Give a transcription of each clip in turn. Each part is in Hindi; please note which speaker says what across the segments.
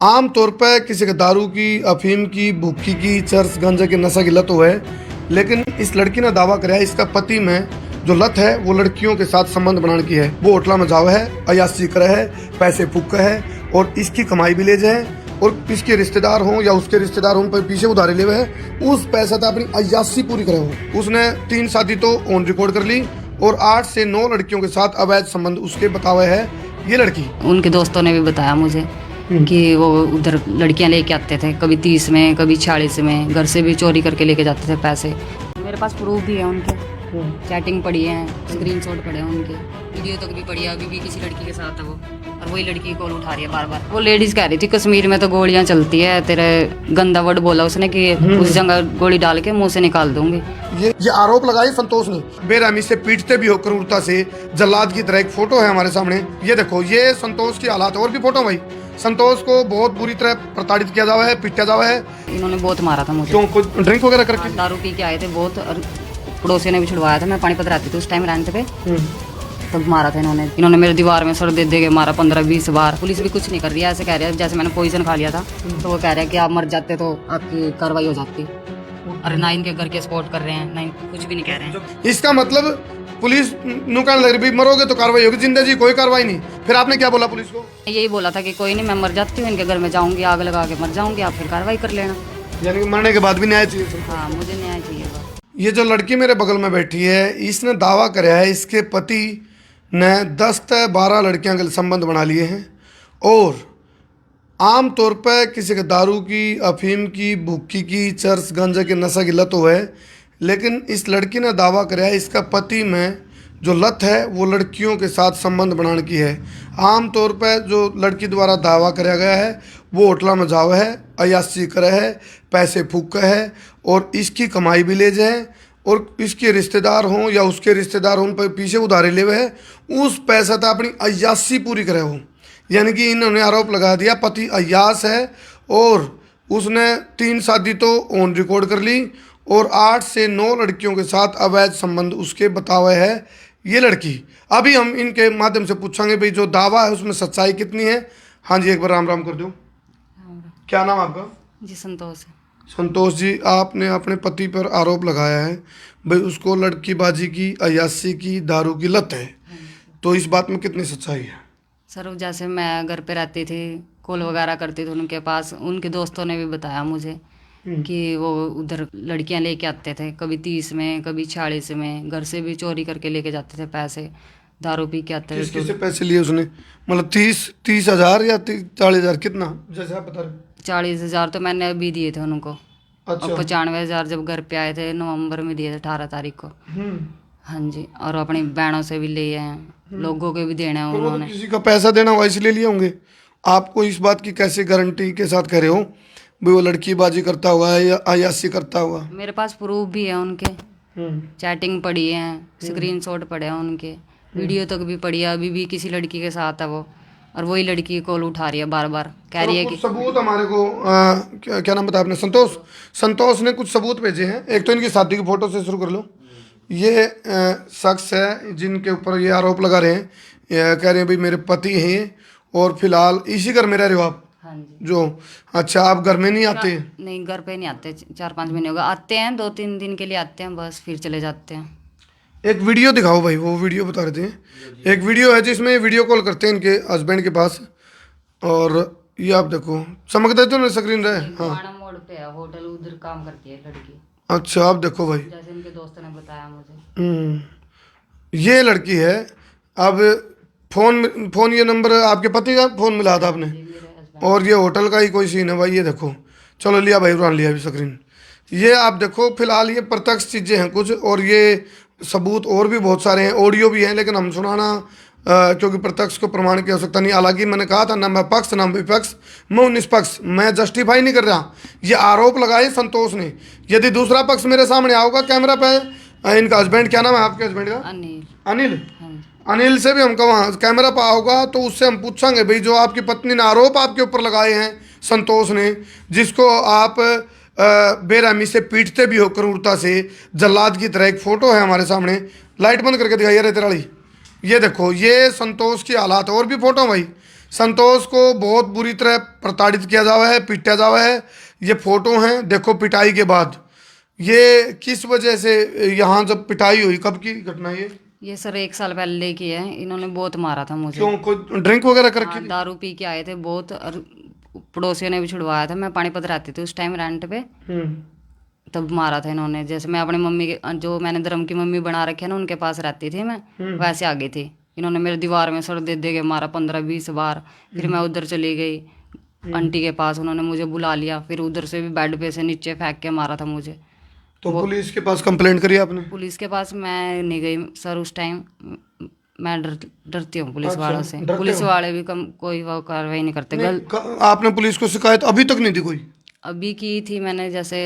Speaker 1: आम तौर पर किसी के दारू की, अफीम की, भुक्की की, चर्स गांजा की नशा की लत हो है, लेकिन इस लड़की ने दावा कराया इसका पति में जो लत है वो लड़कियों के साथ संबंध बनाने की है। वो होटला में जावा है, अयाशी करे है, पैसे फूक है और इसकी कमाई भी ले जाए और इसके रिश्तेदार हों या उसके रिश्तेदार हों पर पीछे उधारे ले हुए है, उस पैसा तो अपनी अयाशी पूरी करे हो। उसने 3 शादी तो ऑन रिकॉर्ड कर ली और 8 से 9 लड़कियों के साथ अवैध संबंध उसके बतावे है ये लड़की।
Speaker 2: उनके दोस्तों ने भी बताया मुझे कि वो उधर लड़कियां लेके आते थे, कभी 30 में, कभी 40 में, घर से भी चोरी करके लेके जाते थे पैसे। मेरे पास प्रूफ भी है उनके, चैटिंग पड़ी है, स्क्रीनशॉट पड़े हैं उनके, वीडियो तक भी पड़ी है। अभी भी किसी लड़की के साथ है वो, और वही लड़की कॉल उठा रही है बार बार। वो लेडीज कह रही थी कश्मीर में तो गोलियां चलती है, तेरे गंदा वर्ड बोला उसने कि उस जगह गोली डाल के मुंह से निकाल दूंगी।
Speaker 1: ये आरोप लगाए संतोष ने। बेरहमी से पीटते भी हो, क्रूरता से जल्लाद की तरह एक फोटो है हमारे सामने। ये देखो, ये संतोष की हालात। और भी फोटो भाई, संतोष को बहुत बुरी तरह प्रताड़ित किया जावा है, पीटा जावा है।
Speaker 2: इन्होंने बहुत मारा था मुझे।
Speaker 1: क्यों? कुछ ड्रिंक वगैरह करके?
Speaker 2: दारू पी के आए थे बहुत, और पड़ोसी ने भी छुड़वाया था। मैं पानीपत रहती थी उस टाइम रेंट पे, तब मारा था इन्होंने मेरे दीवार में सर दे दे के मारा 15-20 बार। पुलिस भी कुछ नहीं कर रही है, ऐसे कह रहे हैं जैसे मैंने पॉइजन खा लिया था। तो वो कह रहे हैं कि आप मर जाते तो आपकी कार्रवाई हो जाती। और ना इनके घर के सपोर्ट कर रहे हैं, ना कुछ भी नहीं कह रहे हैं।
Speaker 1: इसका मतलब पुलिस नु कहने लग रही मरोगे तो कार्रवाई होगी, जिंदगी कोई कार्रवाई नहीं। फिर आपने क्या बोला पुलिस को?
Speaker 2: यही बोला था कि कोई नहीं, मैं मर जाती हूँ, इनके घर में जाऊंगी, आग लगा के मर जाऊंगी, आप फिर कार्रवाई कर लेना।
Speaker 1: यानी कि मरने के बाद भी न्याय चाहिए?
Speaker 2: हाँ, मुझे न्याय चाहिए बस।
Speaker 1: ये जो लड़की मेरे बगल में बैठी है, इसने दावा कराया है इसके पति ने 10 से 12 लड़कियां के संबंध बना लिए हैं और आम तौर पर किसी के दारू की, अफीम की, भुक्की की, चर्स गांजा की नशा की लत हो है, लेकिन इस लड़की ने दावा कराया इसका पति में जो लत है वो लड़कियों के साथ संबंध बनाने की है। आम तौर पर जो लड़की द्वारा दावा कराया गया है वो होटला में जावा है, अयाशी करे है, पैसे फूक है और इसकी कमाई भी ले जाए और इसके रिश्तेदार हों या उसके रिश्तेदार हों पर पीछे उधारे ले हुए है, उस पैसा तो अपनी अयाशी पूरी करे हो। यानी कि इन्होंने आरोप लगा दिया पति अयास है और उसने 3 शादी तो ऑन रिकॉर्ड कर ली और 8 से 9 लड़कियों के साथ अवैध संबंध उसके बतावे है ये लड़की। अभी हम इनके माध्यम से पूछेंगे भाई जो दावा है उसमें सच्चाई कितनी है। हाँ जी, एक बार राम राम कर दो। क्या नाम आपका?
Speaker 2: जी, संतोष है।
Speaker 1: संतोष जी, आपने अपने पति पर आरोप लगाया है भाई उसको लड़कीबाजी की, अयाशी की, दारू की लत है, तो इस बात में कितनी सच्चाई है?
Speaker 2: सर, जैसे मैं घर पे रहती थी, कॉल वगैरह करती थी उनके पास, उनके दोस्तों ने भी बताया मुझे कि वो उधर लड़कियां लेके आते थे, कभी 30 में, कभी 40 में, घर से भी चोरी करके लेके जाते थे पैसे, दारू पी के आते थे।
Speaker 1: किससे पैसे लिए उसने? मतलब 30 हजार या 40 हजार, कितना जैसे आप बता रहे?
Speaker 2: 40,000 तो मैंने अभी दिए थे उनको।
Speaker 1: अच्छा।
Speaker 2: और 95,000 जब घर पे आए थे नवंबर में दिए थे, 18 तारीख को। हाँ जी, और अपनी बहनों से भी लिए हैं, लोगों के भी देने हैं उन्होंने।
Speaker 1: किसी का पैसा देना हुआ इसलिए लिए होंगे। आपको इस बात की कैसे गारंटी के साथ कह रहे हो भाई वो लड़कीबाजी करता हुआ है या अयाशी करता हुआ?
Speaker 2: मेरे पास प्रूफ भी है उनके, चैटिंग पड़ी है, स्क्रीनशॉट पड़े हैं उनके, वीडियो तक भी पड़ी है। अभी भी किसी लड़की के साथ है वो, और वही लड़की कॉल उठा रही है बार बार, कह रही है कि
Speaker 1: सबूत हमारे को क्या नाम बताया आपने? संतोष ने कुछ सबूत भेजे हैं। एक तो इनकी शादी की फोटो से शुरू कर लो। ये शख्स है जिनके ऊपर ये आरोप लगा रहे हैं, कह रहे हैं भाई मेरे पति हैं और फिलहाल इसी घर में रह रहे हो आप?
Speaker 2: हाँ जी।
Speaker 1: जो अच्छा, आप घर में नहीं आते?
Speaker 2: नहीं, घर पे नहीं आते, 4-5 महीने हो गए। आते हैं 2-3 दिन के लिए आते हैं बस, फिर चले जाते हैं।
Speaker 1: एक वीडियो दिखाओ भाई, वो वीडियो बता रहे थे। एक वीडियो है जिसमें वीडियो कॉल करते हैं इनके हस्बैंड के पास, और ये आप देखो, चमकते तो ना स्क्रीन रहे। हाँ,
Speaker 2: मोड़ पे है होटल, उधर काम करती है लड़की।
Speaker 1: अच्छा, आप देखो भाई,
Speaker 2: जैसे इनके दोस्तों ने बताया मुझे।
Speaker 1: ये लड़की है। अब फोन ये नंबर आपके पति का फोन मिला था आपने, और ये होटल का ही कोई सीन है भाई। ये देखो, चलो लिया भाई, उड़ान लिया अभी स्क्रीन। ये आप देखो, फिलहाल ये प्रत्यक्ष चीज़ें हैं कुछ, और ये सबूत और भी बहुत सारे हैं, ऑडियो भी हैं, लेकिन हम सुनाना क्योंकि प्रत्यक्ष को प्रमाण की आवश्यकता नहीं। हालांकि मैंने कहा था ना मैं पक्ष ना विपक्ष, मैं निष्पक्ष, मैं जस्टिफाई नहीं कर रहा। ये आरोप लगाए संतोष ने। यदि दूसरा पक्ष मेरे सामने आओगा कैमरा पे, इनका हस्बैंड, क्या नाम है आपके हस्बैंड का?
Speaker 2: अनिल।
Speaker 1: अनिल।
Speaker 2: हाँ जी।
Speaker 1: अनिल से भी हमको वहाँ कैमरा पर होगा तो उससे हम पूछेंगे भाई जो आपकी पत्नी ने आरोप आपके ऊपर लगाए हैं संतोष ने, जिसको आप बेरहमी से पीटते भी हो, क्रूरता से जल्लाद की तरह। एक फोटो है हमारे सामने, लाइट बंद करके दिखाइए रे तेरा। ये देखो, ये संतोष की हालात। और भी फोटो भाई, संतोष को बहुत बुरी तरह प्रताड़ित किया जावा है, पीटा जावा है। ये फोटो हैं, देखो पिटाई के बाद। ये किस वजह से यहाँ जब पिटाई हुई, कब की घटना
Speaker 2: ये सर 1 साल पहले की है। इन्होंने बहुत मारा था मुझे।
Speaker 1: क्यों, कोई ड्रिंक वगैरह करके?
Speaker 2: हाँ, दारू पी के आए थे बहुत, और पड़ोसियों ने भी छुड़वाया था। मैं पानीपत रहती थी उस टाइम रेंट पे, तब मारा था इन्होंने। जैसे मैं अपनी मम्मी के, जो मैंने धर्म की मम्मी बना रखी है ना, उनके पास रहती थी मैं, वैसे आ गई थी। इन्होंने मेरे दीवार में सर दे दे के मारा 15-20 बार। फिर मैं उधर चली गई आंटी के पास, उन्होंने मुझे बुला लिया। फिर उधर से भी बेड पे से नीचे फेंक के मारा था मुझे।
Speaker 1: तो पुलिस के पास कंप्लेंट करी आपने?
Speaker 2: पुलिस के पास मैं नहीं गई सर उस टाइम। मैं डरती हूँ पुलिस
Speaker 1: अच्छा,
Speaker 2: वालों से।
Speaker 1: डरते
Speaker 2: पुलिस
Speaker 1: हो?
Speaker 2: वाले भी कोई वो कार्रवाई नहीं करते।
Speaker 1: आपने पुलिस को शिकायत अभी तक नहीं दी कोई?
Speaker 2: अभी की थी मैंने, जैसे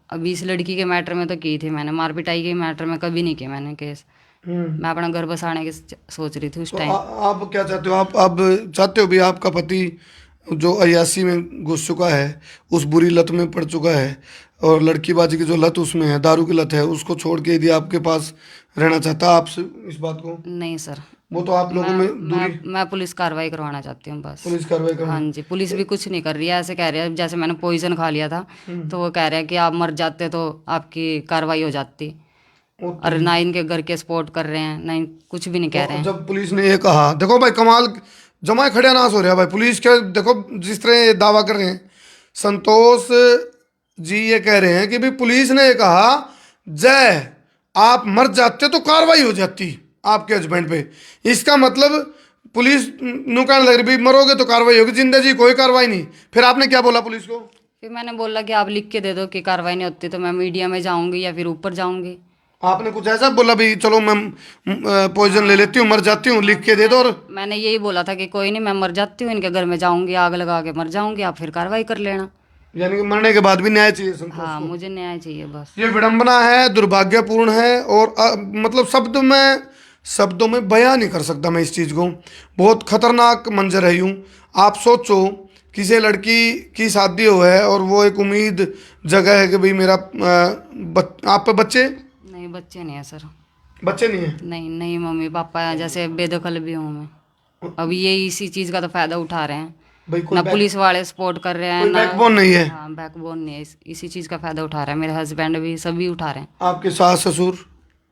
Speaker 2: अभी इस लड़की के मैटर में तो की थी मैंने, मार पिटाई के मैटर में कभी नहीं किया मैंने केस। मैं अपना घर बसाने की सोच रही थी उस
Speaker 1: तो
Speaker 2: टाइम।
Speaker 1: आप क्या चाहते हो? आप चाहते हो भी आपका पति जो अयासी में घुस चुका है, उस बुरी लत में पड़ चुका है, और लड़कीबाजी की जो लत उसमें है, दारू की लत है, उसको छोड़ के यदि आपके पास रहना चाहता है, आपसे इस बात को?
Speaker 2: नहीं सर,
Speaker 1: वो तो आप लोगों में दूरी।
Speaker 2: मैं पुलिस कार्रवाई करवाना चाहती हूँ बस।
Speaker 1: पुलिस कार्रवाई करना?
Speaker 2: हाँ जी, पुलिस भी कुछ नहीं कर रही है। ऐसे कह रहे हैं जैसे मैंने पॉइजन खा लिया था, तो वो कह रहे हैं कि आप मर जाते तो आपकी कार्रवाई हो जाती। और ना इनके घर के सपोर्ट कर रहे हैं, ना कुछ भी नहीं कह रहे हैं।
Speaker 1: जब पुलिस ने ये कहा, देखो भाई कमाल, जमाए खड़े नाश हो रहा है भाई पुलिस के। देखो जिस तरह ये दावा कर रहे हैं संतोष जी, ये कह रहे हैं कि भी पुलिस ने ये कहा जय आप मर जाते तो कार्रवाई हो जाती आपके हस्बैंड पे। इसका मतलब पुलिस नु कहने लग रही भी मरोगे तो कार्रवाई होगी, जिंदा जी कोई कार्रवाई नहीं। फिर आपने क्या बोला पुलिस को?
Speaker 2: फिर मैंने बोला कि आप लिख के दे दो कि कार्रवाई नहीं होती तो मैं मीडिया में जाऊंगी या फिर ऊपर जाऊंगी।
Speaker 1: आपने कुछ ऐसा बोला भी चलो मैं पॉइजन ले लेती हूँ, मर जाती हूँ, लिख के दे दो? और
Speaker 2: मैंने यही बोला था कि कोई नहीं, मैं मर जाती हूँ, इनके घर में जाऊंगी, आग लगा के मर जाऊंगी, आप फिर कार्रवाई कर लेना।
Speaker 1: यानी कि मरने के बाद भी न्याय चाहिए संतोष
Speaker 2: हाँ,
Speaker 1: को?
Speaker 2: मुझे न्याय चाहिए बस।
Speaker 1: ये विडंबना है, दुर्भाग्यपूर्ण है, और मतलब शब्दों में बयां नहीं कर सकता मैं इस चीज़ को। बहुत खतरनाक मंजर है। यूं आप सोचो, किसी लड़की की शादी हो है और वो एक उम्मीद जगह है कि भाई मेरा आप पे बच्चे?
Speaker 2: नहीं, बच्चे नहीं है सर।
Speaker 1: बच्चे नहीं है?
Speaker 2: नहीं नहीं, मम्मी पापा जैसे बेदखल भी हूँ मैं। अभी ये इसी चीज़ का तो फायदा उठा रहे हैं
Speaker 1: भाई
Speaker 2: ना, पुलिस वाले सपोर्ट कर रहे हैं
Speaker 1: कोई
Speaker 2: ना।
Speaker 1: बैकबोन नहीं है?
Speaker 2: हाँ, बैकबोन नहीं है। इसी चीज़ का फायदा उठा रहे हैं मेरे हस्बैंड भी, सभी उठा रहे हैं।
Speaker 1: आपके सास ससुर?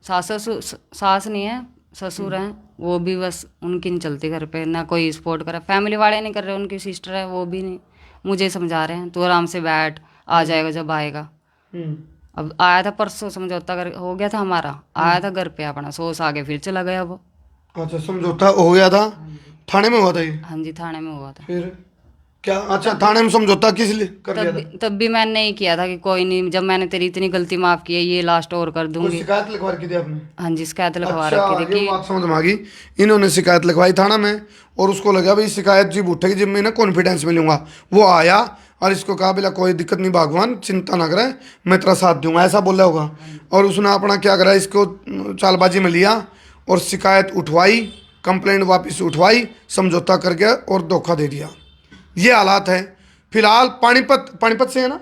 Speaker 2: सास नहीं है, ससुर हैं, वो भी बस उनकी नहीं चलती घर पे, ना कोई सपोर्ट कर रहा। फैमिली वाले नहीं कर रहे, उनकी सिस्टर है वो भी नहीं। मुझे समझा रहे हैं तू आराम से बैठ, आ जाएगा जब आएगा। अब आया था परसों, समझौता कर हो गया था हमारा, आया था घर पे अपना, सोच आगे फिर चला गया वो।
Speaker 1: अच्छा, समझौता हो गया था? थाने में हुआ था ये?
Speaker 2: हाँ जी, थाने में हुआ था।
Speaker 1: फिर क्या? अच्छा, थाने में समझौता किस लिए कर लिया था?
Speaker 2: तब भी मैंने नहीं किया था कि कोई नहीं, जब मैंने तेरी इतनी गलती माफ की है, ये लास्ट और कर
Speaker 1: कोई
Speaker 2: दूंगी।
Speaker 1: शिकायत लिखवा रखी थी आपने?
Speaker 2: हाँ जी, शिकायत लिखवा
Speaker 1: अच्छा,
Speaker 2: रखी थी
Speaker 1: ये बात समझ में आ गई। इन्होंने शिकायत लिखवाई थाना में, और उसको लगा भाई शिकायत जब उठेगी जब मैं ना कॉन्फिडेंस में लूंगा। वो आया और इसको कहा बोला कोई दिक्कत नहीं भगवान, चिंता ना करे, मैं तेरा साथ दूंगा, ऐसा बोला होगा। और उसने अपना क्या करा, इसको चालबाजी में लिया और शिकायत उठवाई, कंप्लेंट वापस उठवाई, समझौता कर गया और धोखा दे दिया। ये हालात है फिलहाल। पानीपत से है ना?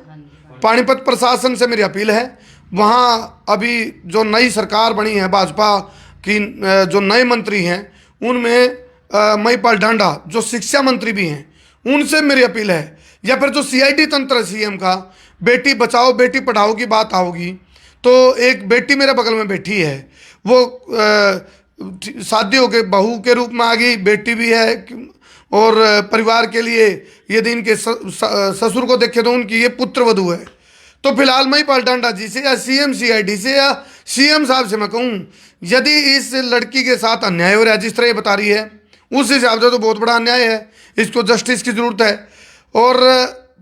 Speaker 1: पानीपत प्रशासन से मेरी अपील है, वहाँ अभी जो नई सरकार बनी है भाजपा की, जो नए मंत्री हैं उनमें महिपाल डांडा जो शिक्षा मंत्री भी हैं, उनसे मेरी अपील है, या फिर जो सीआईडी तंत्र है सीएम का, बेटी बचाओ बेटी पढ़ाओ की बात आओगी तो एक बेटी मेरे बगल में बैठी है, वो शादी होकर बहू के रूप में आ गई, बेटी भी है, और परिवार के लिए यदि इनके ससुर को देखे तो उनकी ये पुत्र वधू है। तो फिलहाल महिपाल डांडा जी से या सीएम सीआईडी से या सीएम साहब से मैं कहूँ, यदि इस लड़की के साथ अन्याय हो रहा है जिस तरह ये बता रही है, उस हिसाब से तो बहुत बड़ा अन्याय है, इसको जस्टिस की ज़रूरत है। और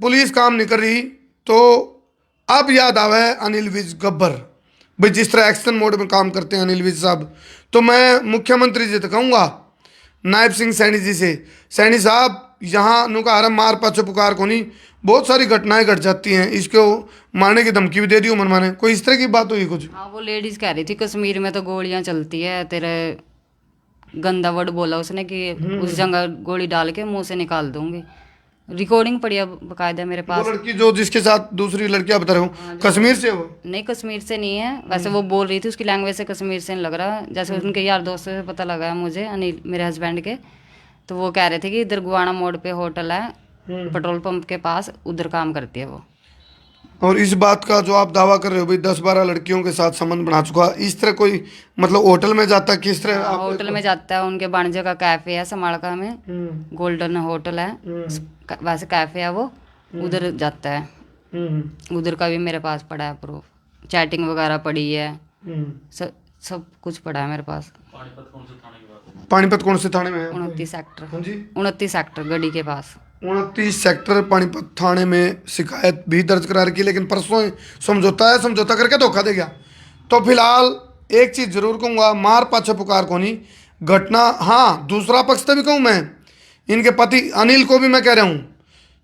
Speaker 1: पुलिस काम नहीं कर रही तो अब याद आवा है अनिल विज गब्बर भाई, जिस तरह एक्शन मोड में काम करते हैं अनिल विज साहब। तो मैं मुख्यमंत्री जी तो कहूँगा, नायब सिंह सैनी जी से, सैनी साहब यहाँ नुका हरम मार पाछो पुकार को नहीं, बहुत सारी घटनाएं घट जाती हैं, इसको मारने की धमकी भी दे दी उमर माने, कोई इस तरह की बात हुई कुछ?
Speaker 2: हाँ, वो लेडीज कह रही थी कश्मीर में तो गोलियां चलती है, तेरे गंदा वर्ड बोला उसने कि उस जगह गोली डाल के मुंह से निकाल दूंगी। रिकॉर्डिंग पड़ी है बकायदा मेरे पास।
Speaker 1: वो लड़की जो जिसके साथ दूसरी लड़की आप बता रहे हो, कश्मीर से हो?
Speaker 2: नहीं, कश्मीर से नहीं है, वैसे वो बोल रही थी, उसकी लैंग्वेज से कश्मीर से नहीं लग रहा, जैसे उनके यार दोस्त से पता लगा है मुझे, अनिल मेरे हस्बैंड के, तो वो कह रहे थे कि इधर गुआना मोड़ पे होटल है, पेट्रोल पंप के पास, उधर काम करती है वो।
Speaker 1: और इस बात का जो आप दावा कर रहे हो भाई 10-12 लड़कियों के साथ संबंध बना चुका, इस तरह कोई मतलब होटल में जाता है किस तरह आप
Speaker 2: होटल में जाता है, उनके बाणिज्य का कैफे है समालका में, गोल्डन होटल है, वैसे कैफे है वो, उधर जाता है। उधर का भी मेरे पास पड़ा है प्रूफ, चैटिंग वगैरह पड़ी है, सब कुछ पड़ा है मेरे पास।
Speaker 1: पानीपत कौन से थाने में है?
Speaker 2: 29 सेक्टर।
Speaker 1: हाँ जी,
Speaker 2: 29 सेक्टर गढ़ी के पास।
Speaker 1: 29 सेक्टर पानीपत थाने में शिकायत भी दर्ज करा रखी, लेकिन परसों ही समझौता करके धोखा दे गया। तो फिलहाल एक चीज जरूर कहूंगा, मार पाछे पुकार को नहीं घटना। हाँ, दूसरा पक्ष तो भी कहूँ मैं, इनके पति अनिल को भी मैं कह रहा हूँ,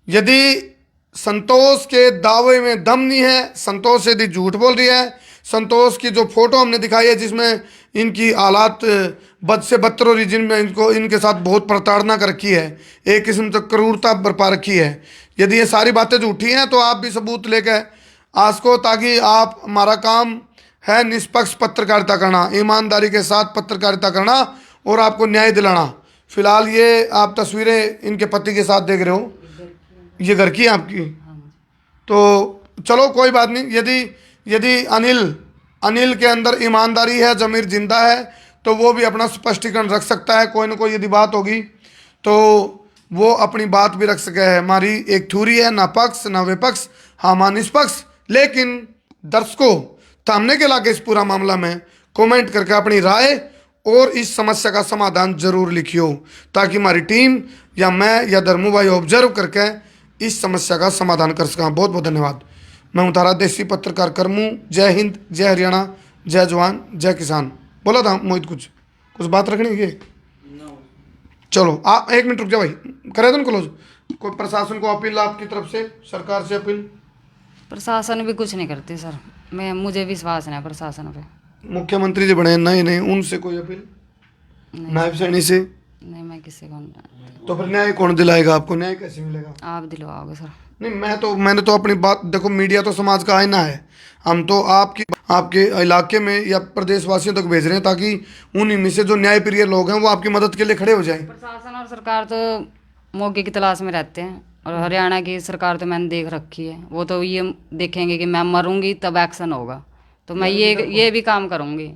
Speaker 1: यदि संतोष के दावे में दम नहीं है, संतोष यदि झूठ बोल रही है, संतोष की जो फोटो हमने दिखाई है जिसमें इनकी हालात बद से बदतर हो रही, जिनमें इनको इनके साथ बहुत प्रताड़ना कर रखी है, एक किस्म से क्रूरता बरपा रखी है, यदि ये सारी बातें झूठी हैं तो आप भी सबूत लेकर आज को, ताकि आप, हमारा काम है निष्पक्ष पत्रकारिता करना, ईमानदारी के साथ पत्रकारिता करना और आपको न्याय दिलाना। फिलहाल ये आप तस्वीरें इनके पति के साथ देख रहे हो, ये घर की है आपकी। तो चलो कोई बात नहीं, यदि अनिल के अंदर ईमानदारी है, ज़मीर जिंदा है, तो वो भी अपना स्पष्टीकरण रख सकता है। कोई ना कोई यदि बात होगी तो वो अपनी बात भी रख सके है। हमारी एक थ्योरी है, ना पक्ष ना विपक्ष, हाँ मां निष्पक्ष। लेकिन दर्शकों, सामने के लाके इस पूरा मामला में कमेंट करके अपनी राय और इस समस्या का समाधान जरूर लिखियो, ताकि हमारी टीम या मैं या धर्मू भाई ऑब्जर्व करके इस समस्या का समाधान कर सका। बहुत बहुत धन्यवाद। मैं हूँ तारा देसी पत्रकार करमू। जय हिंद, जय हरियाणा, जय जवान, जय किसान। बोला था मोहित कुछ बात रखनी है? चलो आप 1 मिनट रुक जाओ भाई, करे तो क्लोज। कोई प्रशासन को अपील आपकी तरफ से, सरकार से अपील?
Speaker 2: प्रशासन भी कुछ नहीं करती सर, मुझे विश्वास नहीं है प्रशासन पे।
Speaker 1: मुख्यमंत्री जी बने नए, उनसे कोई अपील? नायब सैनी से?
Speaker 2: नहीं, मैं किसी को नहीं।
Speaker 1: तो फिर न्याय कौन दिलाएगा आपको? न्याय कैसे मिलेगा?
Speaker 2: आप दिलवाओगे सर?
Speaker 1: नहीं, मैंने तो अपनी बात, देखो मीडिया तो समाज का आईना है, हम तो आपके इलाके में या प्रदेशवासियों तक भेज रहे हैं, ताकि उन्हीं में से जो न्यायप्रिय लोग हैं वो आपकी मदद के लिए खड़े हो जाएं।
Speaker 2: प्रशासन और सरकार तो मौके की तलाश में रहते हैं, और हरियाणा की सरकार तो मैंने देख रखी है, वो तो ये देखेंगे कि मैं मरूंगी तब एक्शन होगा, तो मैं ये भी काम करूंगी,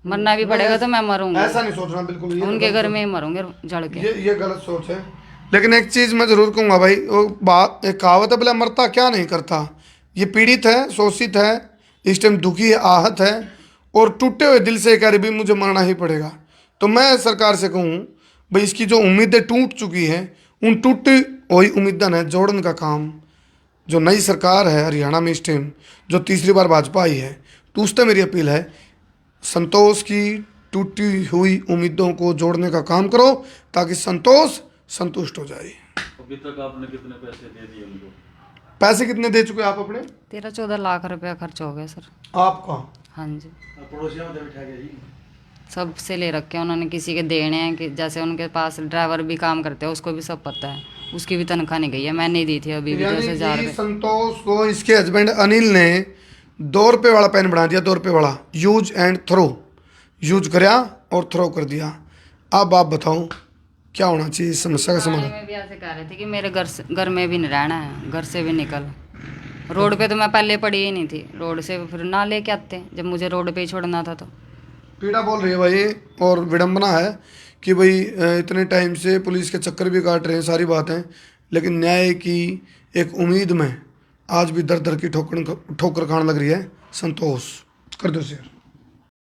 Speaker 2: मरना भी पड़ेगा तो मैं मरूंगी।
Speaker 1: ऐसा नहीं सोचना बिल्कुल,
Speaker 2: उनके घर में ही मरूंगे जड़ के।
Speaker 1: ये गलत सोच है। लेकिन एक चीज मैं जरूर कहूंगा भाई, वो बात, एक कहावत है, बोला मरता क्या नहीं करता। ये पीड़ित है, शोषित है, इस टाइम दुखी है, आहत है, और टूटे हुए दिल से कह रही भी मुझे मरना ही पड़ेगा। तो मैं सरकार से कहूँ भाई, इसकी जो उम्मीदें टूट चुकी हैं, उन टूटी हुई उम्मीदें है जोड़ने का काम जो नई सरकार है हरियाणा में इस टाइम, जो तीसरी बार भाजपा आई है, तो उससे मेरी अपील है, संतोष की टूटी हुई उम्मीदों को जोड़ने का काम करो, ताकि संतोष संतुष्ट हो जाए।
Speaker 3: अभी तक आपने कितने पैसे दे दिए उनको?
Speaker 1: पैसे कितने दे चुके आप अपने?
Speaker 2: 13-14 लाख रुपया खर्च हो गया सर।
Speaker 1: आपका?
Speaker 2: हाँ जी,
Speaker 3: पड़ोसियों में बिठा गया जी?
Speaker 2: सबसे ले रखे हैं उन्होंने, किसी के देने हैं, कि जैसे उनके पास ड्राइवर भी काम करते हैं, उसको भी सब पता है, उसकी भी तनख्वाह नहीं गई है, मैं नहीं दी थी अभी भी 10,000 रुपये।
Speaker 1: संतोष को इसके हस्बैंड अनिल ने 2 रुपये वाला पेन बना दिया, 2 रुपये वाला, यूज एंड थ्रो, यूज कराया और थ्रो कर दिया। अब आप बताओ क्या होना चाहिए इस समस्या का समाधान?
Speaker 2: में भी ऐसे कह रहे थे कि मेरे घर में भी नहीं रहना है, घर से भी निकल। रोड पे तो मैं पहले पड़ी ही नहीं थी, रोड से फिर ना लेके आते जब मुझे रोड पे ही छोड़ना था। तो
Speaker 1: पीड़ा बोल रही है भाई, और विडंबना है कि भाई इतने टाइम से पुलिस के चक्कर भी काट रहे हैं, सारी बातें, लेकिन न्याय की एक उम्मीद में आज भी दर दर की ठोकर खाने लग रही है। संतोष कर दो शेयर।